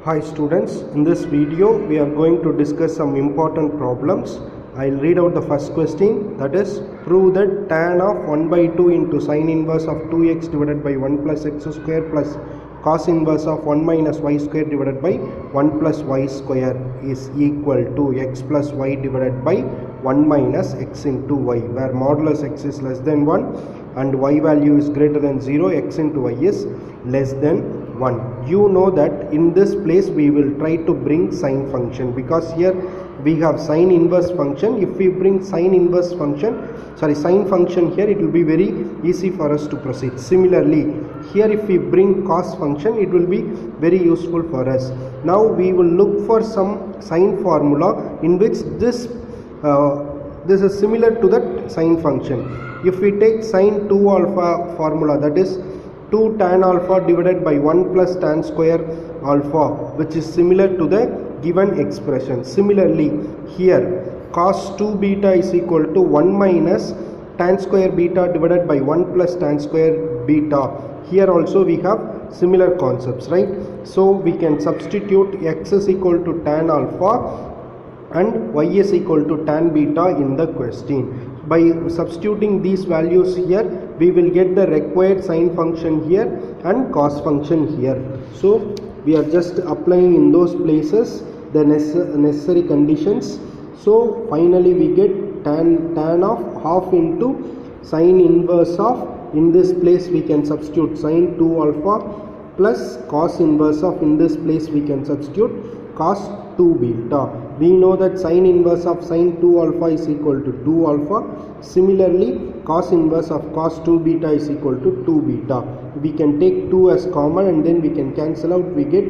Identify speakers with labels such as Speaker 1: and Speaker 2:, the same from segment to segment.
Speaker 1: Hi students, in this video we are going to discuss some important problems. I will read out the first question, that is, prove that tan of 1 by 2 into sin inverse of 2x divided by 1 plus x square plus cos inverse of 1 minus y square divided by 1 plus y square is equal to x plus y divided by 1 minus x into y, where modulus x is less than 1 and y value is greater than 0, x into y is less than 1. You know that in this place we will try to bring sine function, because here we have sine inverse function. If we bring sine function here, it will be very easy for us to proceed. Similarly, here if we bring cos function, it will be very useful for us. Now we will look for some sine formula in which this is similar to that sine function. If we take sine 2 alpha formula, that is 2 tan alpha divided by 1 plus tan square alpha, which is similar to the given expression. Similarly, here cos 2 beta is equal to 1 minus tan square beta divided by 1 plus tan square beta. Here also we have similar concepts, right? So we can substitute x is equal to tan alpha and y is equal to tan beta in the question. By substituting these values here, we will get the required sine function here and cos function here. So we are just applying in those places the necessary conditions. So finally we get tan of half into sine inverse of, in this place we can substitute sine 2 alpha plus cos inverse of, in this place we can substitute cos 2 beta. We know that sine inverse of sine 2 alpha is equal to 2 alpha. Similarly, cos inverse of cos 2 beta is equal to 2 beta. We can take 2 as common and then we can cancel out. We get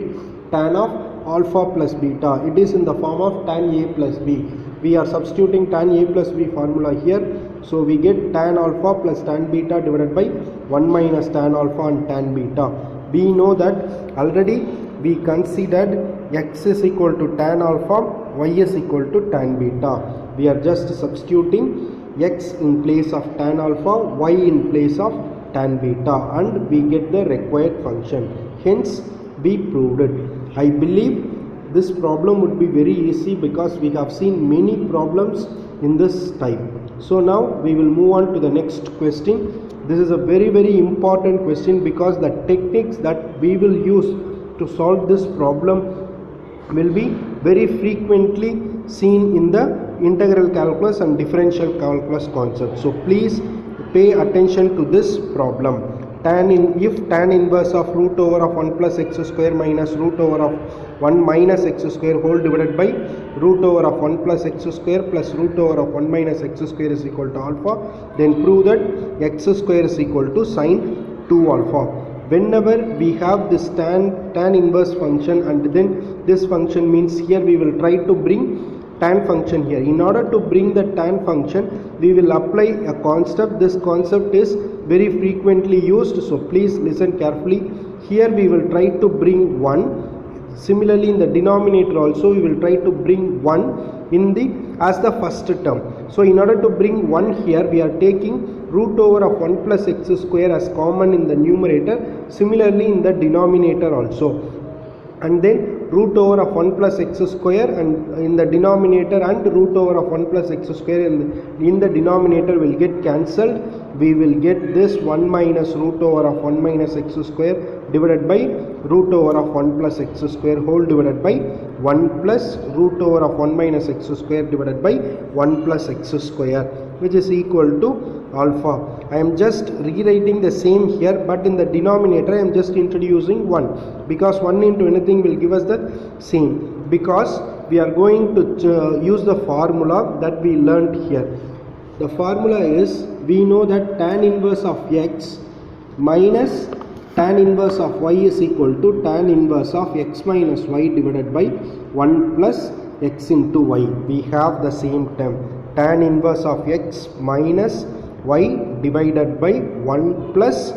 Speaker 1: tan of alpha plus beta. It is in the form of tan A plus B. We are substituting tan A plus B formula here. So we get tan alpha plus tan beta divided by 1 minus tan alpha and tan beta. We know that already we considered x is equal to tan alpha, y is equal to tan beta. We are just substituting x in place of tan alpha, y in place of tan beta, and we get the required function. Hence we proved it. I believe this problem would be very easy because we have seen many problems in this type. So now we will move on to the next question. This is a very important question because the techniques that we will use to solve this problem will be very frequently seen in the integral calculus and differential calculus concept. So please pay attention to this problem. If tan inverse of root over of 1 plus x square minus root over of 1 minus x square whole divided by root over of 1 plus x square plus root over of 1 minus x square is equal to alpha, then prove that x square is equal to sine 2 alpha. Whenever we have this tan inverse function and then this function, means here we will try to bring tan function here. In order to bring the tan function, we will apply a concept. This concept is very frequently used, so please listen carefully. Here we will try to bring 1. Similarly, in the denominator also we will try to bring 1 in as the first term. So in order to bring 1 here, we are taking root over of 1 plus x square as common in the numerator. Similarly in the denominator also, and then root over of 1 plus x square and in the denominator, and root over of 1 plus x square in the denominator will get cancelled. We will get this 1 minus root over of 1 minus x square divided by root over of 1 plus x square whole divided by 1 plus root over of 1 minus x square divided by 1 plus x square, which is equal to alpha. I am just rewriting the same here, but in the denominator I am just introducing 1, because 1 into anything will give us the same, because we are going to use the formula that we learnt here. The formula is, we know that tan inverse of x minus tan inverse of y is equal to tan inverse of x minus y divided by 1 plus x into y. We have the same term, tan inverse of x minus y divided by 1 plus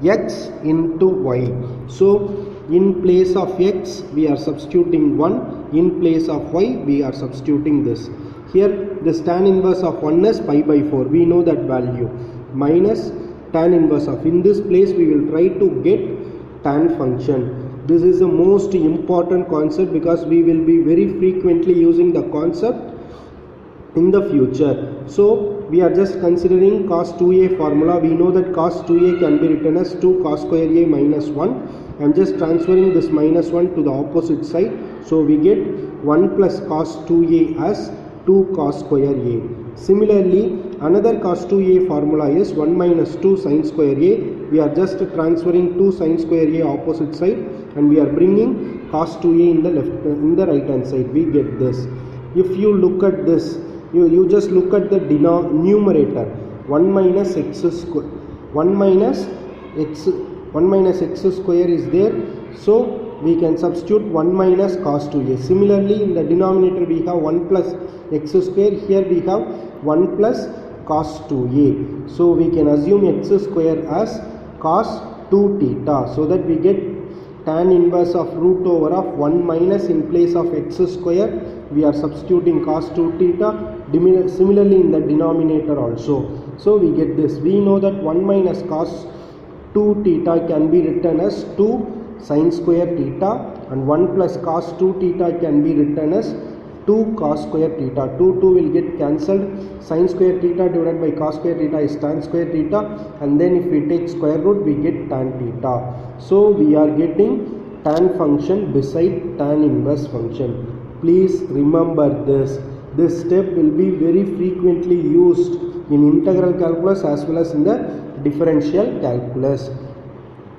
Speaker 1: x into y. So in place of x we are substituting 1, in place of y we are substituting this. Here this tan inverse of 1 is pi by 4, we know that value, minus tan inverse of, in this place we will try to get tan function. This is the most important concept because we will be very frequently using the concept in the future. So we are just considering cos 2a formula. We know that cos 2a can be written as 2 cos square a minus 1. I am just transferring this minus 1 to the opposite side. So we get 1 plus cos 2a as 2 cos square a. Similarly, another cos 2a formula is 1 minus 2 sin square a. We are just transferring 2 sin square a opposite side and we are bringing cos 2a in the right hand side. We get this. If you look at this, you just look at the numerator. 1 minus x square, 1 minus x square is there, so we can substitute 1 minus cos 2a. Similarly, in the denominator we have 1 plus x square, here we have 1 plus cos 2a. So we can assume x square as cos 2 theta, so that we get tan inverse of root over of 1 minus in place of x square. We are substituting cos 2 theta. Similarly in the denominator also. So we get this. We know that 1 minus cos 2 theta can be written as 2 sin square theta, and 1 plus cos 2 theta can be written as 2 cos square theta. 2 will get cancelled. Sin square theta divided by cos square theta is tan square theta, and then if we take square root we get tan theta. So we are getting tan function beside tan inverse function. Please remember this. This step will be very frequently used in integral calculus as well as in the differential calculus.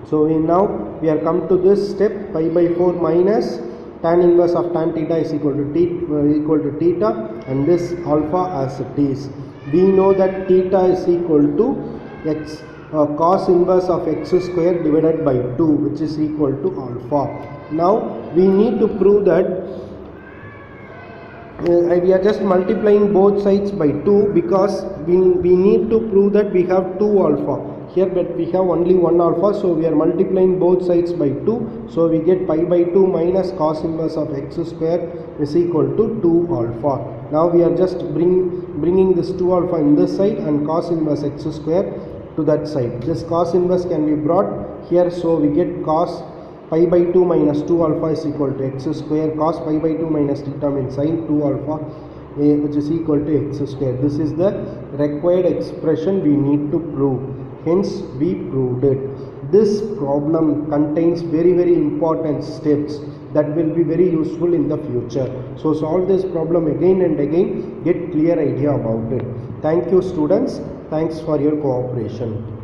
Speaker 1: So we are come to this step. Pi by 4 minus tan inverse of tan theta is equal to theta, and this alpha as it is. We know that theta is equal to x cos inverse of x square divided by 2, which is equal to alpha. Now we need to prove that we are just multiplying both sides by 2 because we need to prove that we have 2 alpha. Here but we have only 1 alpha, so we are multiplying both sides by 2. So we get pi by 2 minus cos inverse of x square is equal to 2 alpha. Now we are just bringing this 2 alpha in this side and cos inverse x square to that side. This cos inverse can be brought here, so we get cos pi by 2 minus 2 alpha is equal to x square. Cos pi by 2 minus theta means sin 2 alpha, which is equal to x square. This is the required expression we need to prove. Hence we proved it. This problem contains very important steps that will be very useful in the future. So solve this problem again and again, get clear idea about it. Thank you students. Thanks for your cooperation.